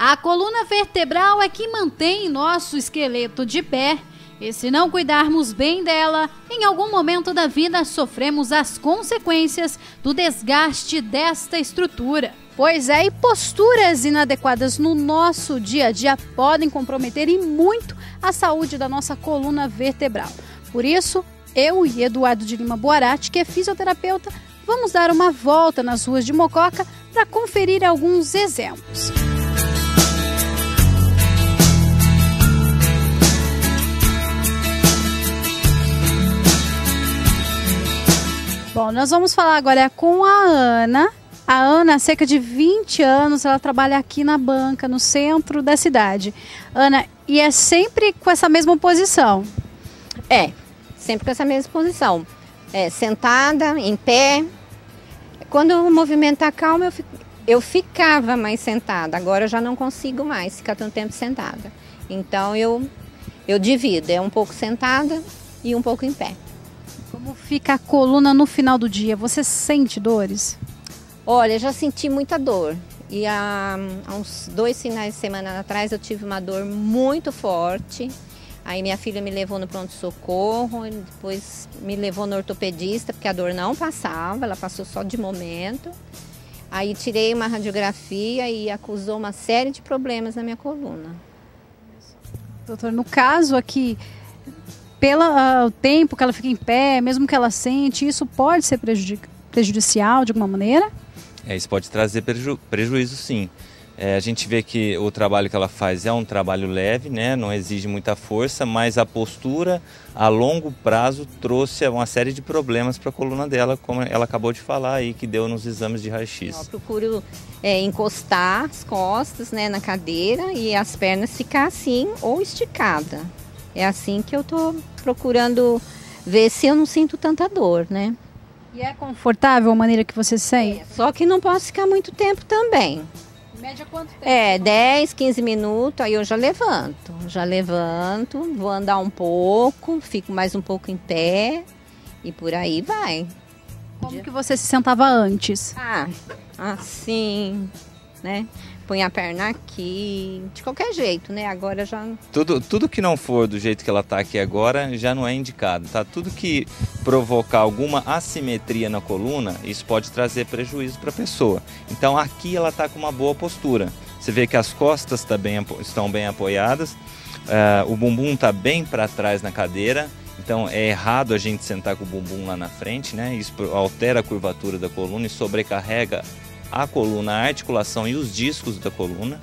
A coluna vertebral é que mantém nosso esqueleto de pé. E se não cuidarmos bem dela, em algum momento da vida sofremos as consequências do desgaste desta estrutura. Pois é, e posturas inadequadas no nosso dia a dia podem comprometer e muito a saúde da nossa coluna vertebral. Por isso, eu e Eduardo de Lima Boarati, que é fisioterapeuta, vamos dar uma volta nas ruas de Mococa para conferir alguns exemplos. Bom, nós vamos falar agora com a Ana. A Ana, há cerca de 20 anos, ela trabalha aqui na banca, no centro da cidade. Ana, e é sempre com essa mesma posição? É, sempre com essa mesma posição. Sentada, em pé. Quando o movimento está calmo, eu ficava mais sentada. Agora eu já não consigo mais ficar tanto tempo sentada. Então eu divido, um pouco sentada e um pouco em pé. Como fica a coluna no final do dia? Você sente dores? Olha, já senti muita dor. E há uns 2 finais de semana atrás eu tive uma dor muito forte. Aí minha filha me levou no pronto-socorro, depois me levou no ortopedista, porque a dor não passava, ela passou só de momento. Aí tirei uma radiografia e acusou uma série de problemas na minha coluna. Doutor, no caso aqui, pelo tempo que ela fica em pé, mesmo que ela sente, isso pode ser prejudicial de alguma maneira? Isso pode trazer prejuízo, sim. A gente vê que o trabalho que ela faz é um trabalho leve, né? Não exige muita força, mas a postura a longo prazo trouxe uma série de problemas para a coluna dela, como ela acabou de falar aí, que deu nos exames de raio-x. Eu procuro encostar as costas, né, na cadeira e as pernas ficar assim ou esticada. É assim que eu estou procurando ver se eu não sinto tanta dor, né? E é confortável a maneira que você sente? Só que não posso ficar muito tempo também. Em média quanto tempo? 10, 15 minutos, aí eu já levanto. Vou andar um pouco, fico mais um pouco em pé e por aí vai. Como que você se sentava antes? Assim, né? Põe a perna aqui, de qualquer jeito, né? Agora já... Tudo que não for do jeito que ela está aqui agora já não é indicado, tá? Tudo que provocar alguma assimetria na coluna, isso pode trazer prejuízo para a pessoa. Então aqui ela está com uma boa postura. Você vê que as costas estão bem apoiadas, o bumbum está bem para trás na cadeira. Então é errado a gente sentar com o bumbum lá na frente, né? Isso altera a curvatura da coluna e sobrecarrega a coluna, a articulação e os discos da coluna.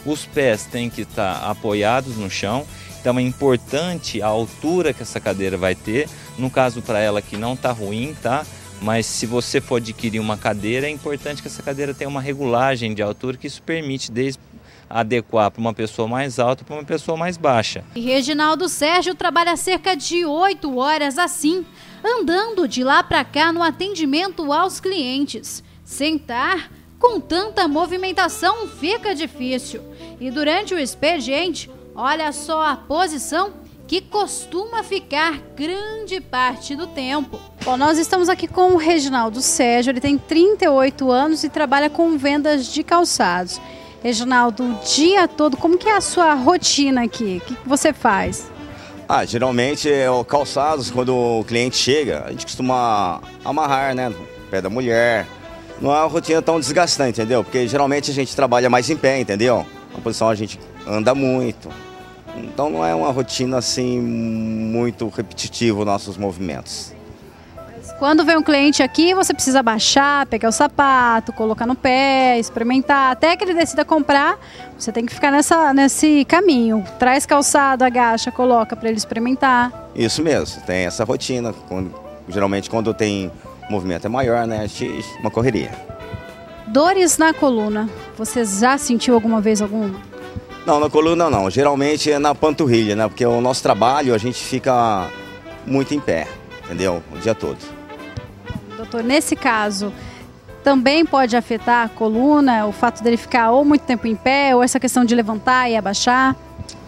Os pés têm que estar apoiados no chão, então é importante a altura que essa cadeira vai ter. No caso para ela que não está ruim, tá? Mas se você for adquirir uma cadeira, é importante que essa cadeira tenha uma regulagem de altura, que isso permite adequar para uma pessoa mais alta para uma pessoa mais baixa. E Reginaldo Sérgio trabalha cerca de 8 horas assim, andando de lá para cá no atendimento aos clientes. Sentar com tanta movimentação fica difícil. E durante o expediente, olha só a posição que costuma ficar grande parte do tempo. Bom, nós estamos aqui com o Reginaldo Sérgio, ele tem 38 anos e trabalha com vendas de calçados. Reginaldo, o dia todo, como que é a sua rotina aqui? O que você faz? Geralmente calçados, quando o cliente chega, a gente costuma amarrar, né, no pé da mulher. Não é uma rotina tão desgastante, entendeu? Porque geralmente a gente trabalha mais em pé, entendeu? Na posição a gente anda muito. Então não é uma rotina assim muito repetitiva nossos movimentos. Mas quando vem um cliente aqui, você precisa baixar, pegar o sapato, colocar no pé, experimentar. Até que ele decida comprar, você tem que ficar nesse caminho. Traz calçado, agacha, coloca para ele experimentar. Isso mesmo, tem essa rotina. Geralmente quando tem movimento é maior, né? Uma correria. Dores na coluna, você já sentiu alguma vez alguma? Não, na coluna não. Geralmente é na panturrilha, né? Porque o nosso trabalho a gente fica muito em pé, entendeu? O dia todo. Doutor, nesse caso, também pode afetar a coluna, o fato dele ficar ou muito tempo em pé, ou essa questão de levantar e abaixar?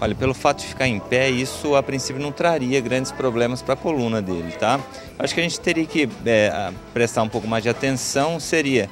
Olha, pelo fato de ficar em pé, isso a princípio não traria grandes problemas para a coluna dele, tá? Acho que a gente teria que prestar um pouco mais de atenção, seria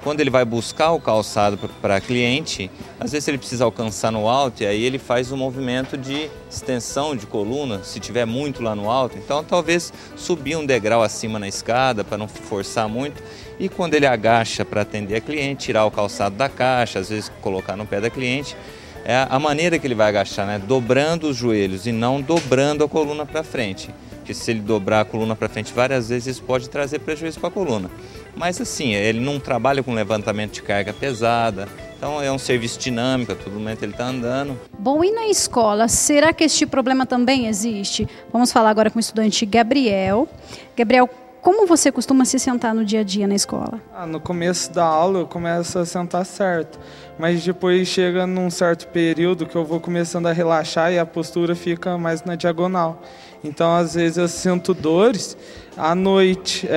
quando ele vai buscar o calçado para a cliente, às vezes ele precisa alcançar no alto e aí ele faz um movimento de extensão de coluna, se tiver muito lá no alto. Então talvez subir um degrau acima na escada para não forçar muito. E quando ele agacha para atender a cliente, tirar o calçado da caixa, às vezes colocar no pé da cliente, é a maneira que ele vai agachar, né? Dobrando os joelhos e não dobrando a coluna para frente. Porque se ele dobrar a coluna para frente várias vezes, isso pode trazer prejuízo para a coluna. Mas assim, ele não trabalha com levantamento de carga pesada, então é um serviço dinâmico, a todo momento ele está andando. Bom, e na escola, será que este problema também existe? Vamos falar agora com o estudante Gabriel. Gabriel, como você costuma se sentar no dia a dia na escola? No começo da aula eu começo a sentar certo, mas depois chega num certo período que eu vou começando a relaxar e a postura fica mais na diagonal. Então, às vezes eu sinto dores à noite,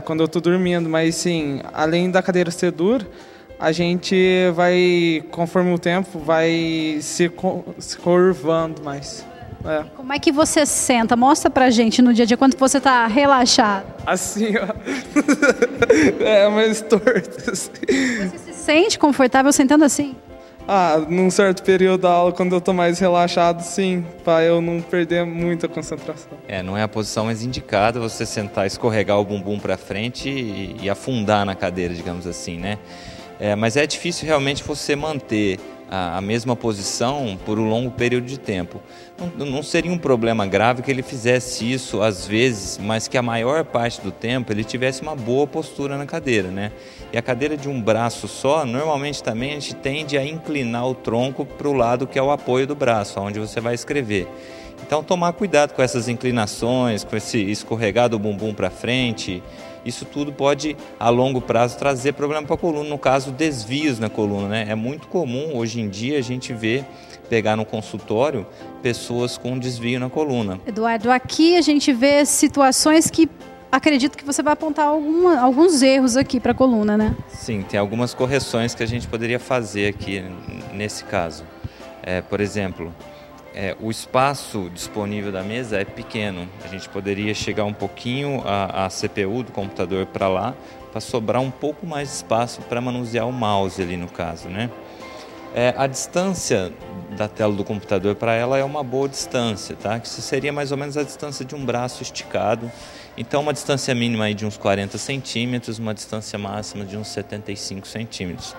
quando eu estou dormindo, mas sim, além da cadeira ser dura, a gente vai, conforme o tempo, vai se curvando mais. Como é que você senta? Mostra pra gente no dia a dia, quando você tá relaxado. Assim, ó. Mais torto. Assim. Você se sente confortável sentando assim? Num certo período da aula, quando eu tô mais relaxado, sim, para eu não perder muita concentração. Não é a posição mais indicada você sentar, escorregar o bumbum para frente e afundar na cadeira, digamos assim, né? Mas é difícil realmente você manter a mesma posição por um longo período de tempo. Não seria um problema grave que ele fizesse isso às vezes, mas que a maior parte do tempo ele tivesse uma boa postura na cadeira, né? E a cadeira de um braço só, normalmente também a gente tende a inclinar o tronco para o lado que é o apoio do braço, onde você vai escrever. Então tomar cuidado com essas inclinações, com esse escorregar do bumbum para frente. Isso tudo pode, a longo prazo, trazer problema para a coluna, no caso, desvios na coluna, né? É muito comum, hoje em dia, a gente ver, pegar no consultório, pessoas com desvio na coluna. Eduardo, aqui a gente vê situações que acredito que você vai apontar alguns erros aqui para a coluna, né? Sim, tem algumas correções que a gente poderia fazer aqui nesse caso. Por exemplo, o espaço disponível da mesa é pequeno. A gente poderia chegar um pouquinho a CPU do computador para lá, para sobrar um pouco mais de espaço para manusear o mouse ali no caso, né? A distância da tela do computador para ela é uma boa distância, tá? Que isso seria mais ou menos a distância de um braço esticado. Então uma distância mínima aí de uns 40 centímetros, uma distância máxima de uns 75 centímetros.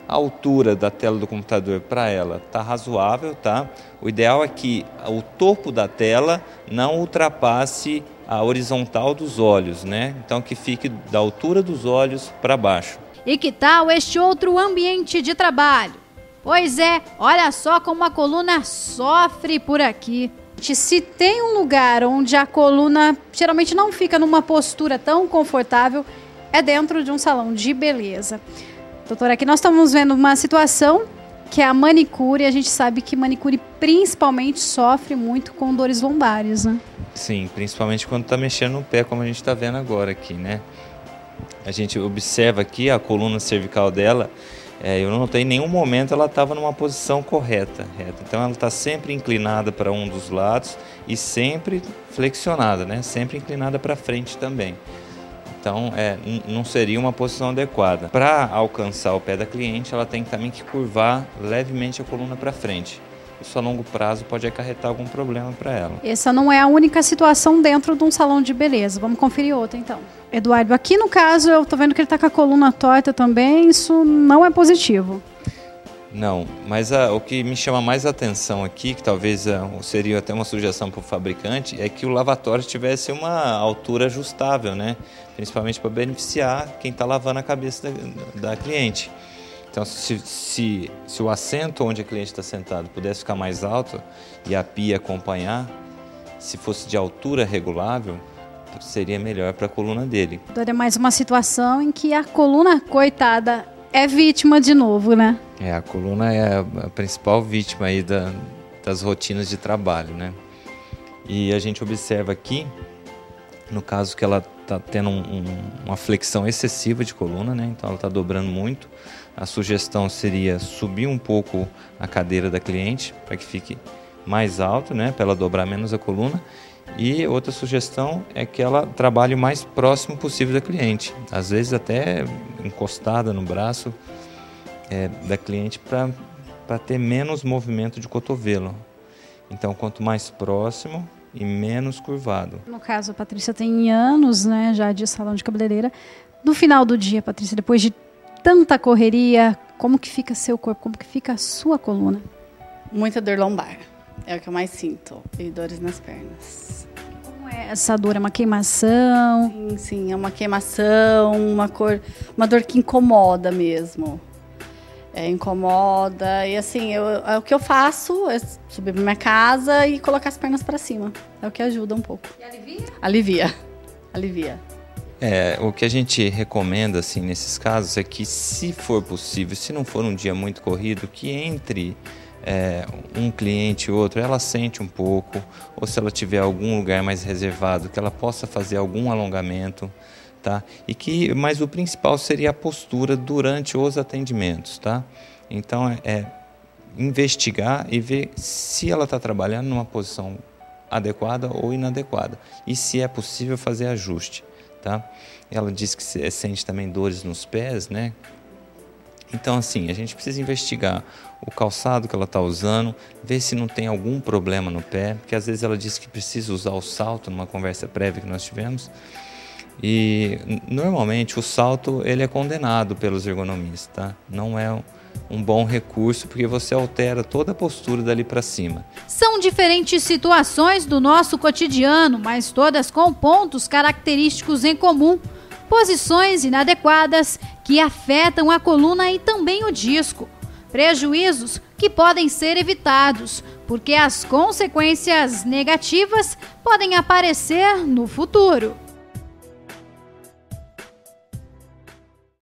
A altura da tela do computador para ela está razoável, tá? O ideal é que o topo da tela não ultrapasse a horizontal dos olhos, né? Então que fique da altura dos olhos para baixo. E que tal este outro ambiente de trabalho? Pois olha só como a coluna sofre por aqui. Se tem um lugar onde a coluna geralmente não fica numa postura tão confortável, é dentro de um salão de beleza. Doutora, aqui nós estamos vendo uma situação que é a manicure. A gente sabe que manicure principalmente sofre muito com dores lombares, né? Sim, principalmente quando está mexendo no pé, como a gente está vendo agora aqui, né? A gente observa aqui a coluna cervical dela, eu não notei em nenhum momento ela estava numa posição correta. Então ela está sempre inclinada para um dos lados e sempre flexionada, né? Sempre inclinada para frente também. Então, não seria uma posição adequada. Para alcançar o pé da cliente, ela tem também que curvar levemente a coluna para frente. Isso a longo prazo pode acarretar algum problema para ela. Essa não é a única situação dentro de um salão de beleza. Vamos conferir outra, então. Eduardo, aqui no caso, eu estou vendo que ele está com a coluna torta também. Isso não é positivo. Não, mas o que me chama mais atenção aqui, que talvez seria até uma sugestão para o fabricante, é que o lavatório tivesse uma altura ajustável, né? Principalmente para beneficiar quem está lavando a cabeça da cliente. Então, se o assento onde a cliente está sentada pudesse ficar mais alto e a pia acompanhar, se fosse de altura regulável, seria melhor para a coluna dele. É mais uma situação em que a coluna, coitada, é vítima de novo, né? A coluna é a principal vítima aí das rotinas de trabalho, né? E a gente observa aqui, no caso que ela está tendo uma flexão excessiva de coluna, né? Então ela está dobrando muito. A sugestão seria subir um pouco a cadeira da cliente para que fique mais alto, né? Para ela dobrar menos a coluna E outra sugestão é que ela trabalhe o mais próximo possível da cliente, às vezes até encostada no braço da cliente para ter menos movimento de cotovelo. Então, quanto mais próximo e menos curvado. No caso, a Patrícia tem anos, né, já de salão de cabeleireira. No final do dia, Patrícia, depois de tanta correria, como que fica seu corpo, como que fica a sua coluna? Muita dor lombar, é o que eu mais sinto, e dores nas pernas. Como é essa dor? É uma queimação? Sim, é uma queimação, uma dor que incomoda mesmo. Incomoda, e assim, o que eu faço é subir pra minha casa e colocar as pernas para cima. É o que ajuda um pouco. E alivia? Alivia. O que a gente recomenda assim, nesses casos é que, se for possível, se não for um dia muito corrido, que entre um cliente e outro, ela sente um pouco, ou se ela tiver algum lugar mais reservado, que ela possa fazer algum alongamento. Tá? Mas o principal seria a postura durante os atendimentos. Tá? Então, investigar e ver se ela está trabalhando numa posição adequada ou inadequada. E se é possível fazer ajuste. Tá? Ela disse que sente também dores nos pés, né? Então, assim, a gente precisa investigar o calçado que ela está usando, ver se não tem algum problema no pé, porque às vezes ela disse que precisa usar o salto numa conversa prévia que nós tivemos. E normalmente o salto ele é condenado pelos ergonomistas, tá? Não é um bom recurso, porque você altera toda a postura dali para cima. São diferentes situações do nosso cotidiano, mas todas com pontos característicos em comum. Posições inadequadas que afetam a coluna e também o disco. Prejuízos que podem ser evitados, porque as consequências negativas podem aparecer no futuro.